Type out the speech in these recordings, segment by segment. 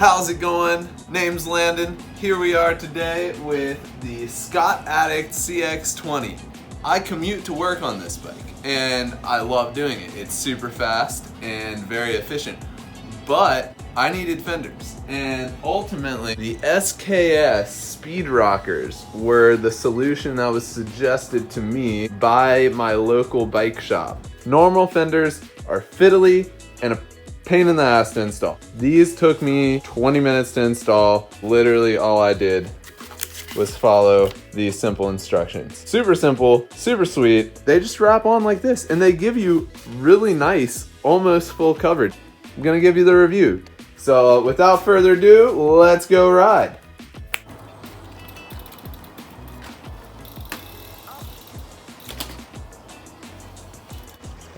How's it going? Name's Landon. Here we are today with the Scott Addict CX20. I commute to work on this bike and I love doing it. It's super fast and very efficient. But I needed fenders, and ultimately the SKS Speedrockers were the solution that was suggested to me by my local bike shop. Normal fenders are fiddly and a pain in the ass to install. These took me 20 minutes to install. Literally all I did was follow these simple instructions. Super simple, super sweet. They just wrap on like this and they give you really nice, almost full coverage. I'm gonna give you the review. So without further ado, let's go ride.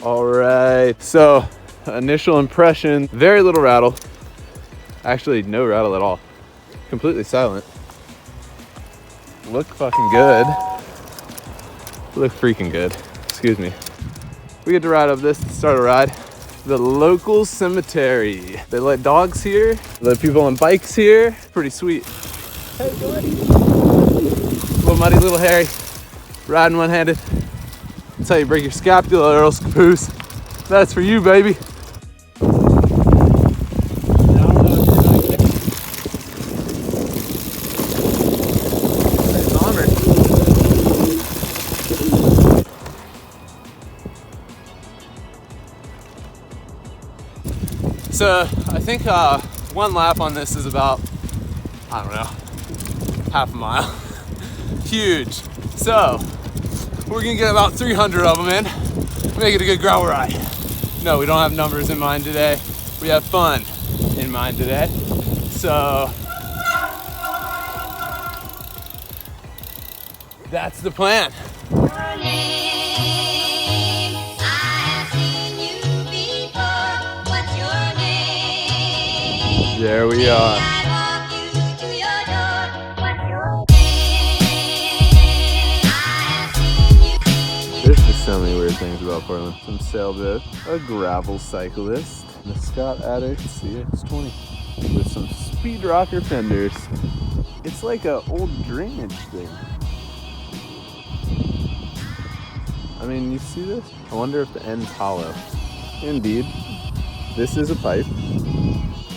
All right, so initial impression, very little rattle. Actually, no rattle at all. Completely silent. Look fucking good. Look freaking good, excuse me. We get to ride up this to start a ride. The local cemetery. They let dogs here, they let people on bikes here. Pretty sweet. Hey buddy. Little muddy, little hairy. Riding one-handed. That's how you break your scapula, Earl Caboose. That's for you, baby. So I think one lap on this is about, I don't know, half a mile. Huge. So we're gonna get about 300 of them in, make it a good gravel ride. No, we don't have numbers in mind today. We have fun in mind today. So that's the plan. There we are. There's just so many weird things about Portland. Some sailboat, a gravel cyclist, and the Scott Addict CX20 with some Speedrocker fenders. It's like an old drainage thing. I mean, you see this? I wonder if the end's hollow. Indeed, this is a pipe.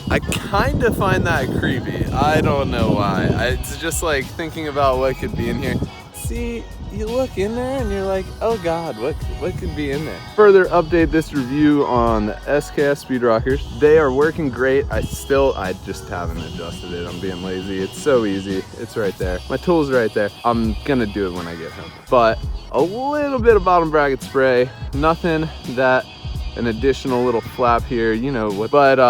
I kind of find that creepy. I don't know why. It's just like thinking about what could be in here. See, you look in there and you're like, oh God, what could be in there? Further update this review on the SKS Speedrockers. They are working great. I just haven't adjusted it. I'm being lazy. It's so easy. It's right there. My tool's right there. I'm gonna do it when I get home. But a little bit of bottom bracket spray. Nothing that an additional little flap here, you know what, but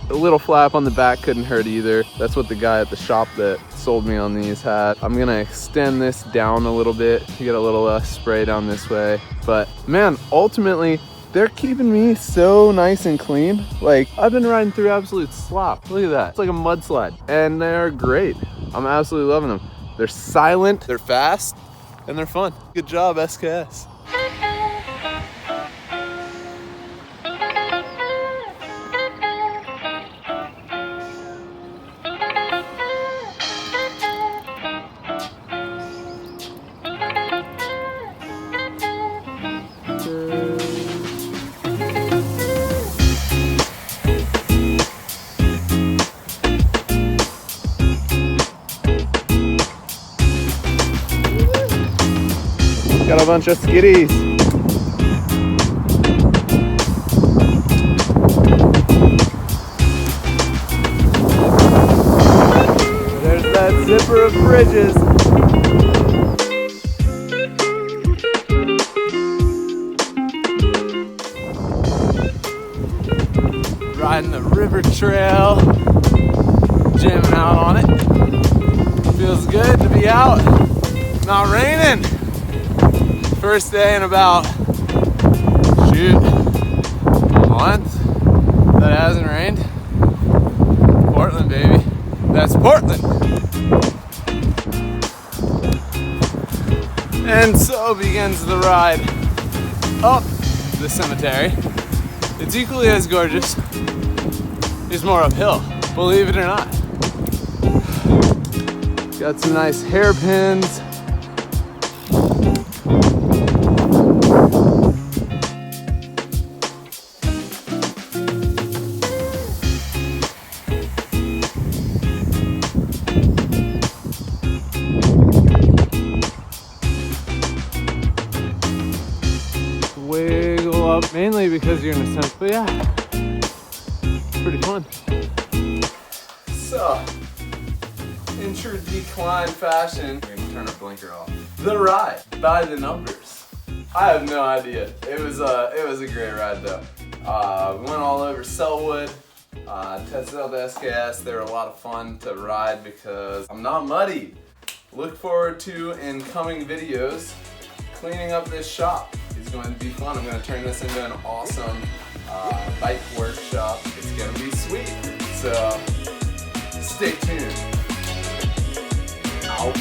a little flap on the back couldn't hurt either. That's what the guy at the shop that sold me on these had. I'm gonna extend this down a little bit, get a little spray down this way. But man, ultimately, they're keeping me so nice and clean. Like, I've been riding through absolute slop. Look at that, it's like a mudslide. And they're great. I'm absolutely loving them. They're silent, they're fast, and they're fun. Good job, SKS. Got a bunch of skiddies. There's that zipper of bridges. Riding the river trail, jamming out on it. Feels good to be out, not raining. First day in about, shoot, a month that it hasn't rained. Portland, baby. That's Portland. And so begins the ride up the cemetery. It's equally as gorgeous, it's more uphill. believe it or not. Got some nice hairpins. Wiggle up mainly because you're in a sense, but yeah, pretty fun. So, in true decline fashion, we're gonna turn our blinker off. The ride by the numbers. I have no idea. It was a great ride though. We went all over Selwood, tested out the SKS. They were a lot of fun to ride because I'm not muddy. Look forward to in coming videos cleaning up this shop. It's going to be fun. I'm going to turn this into an awesome bike workshop. It's going to be sweet. So stay tuned. Ow.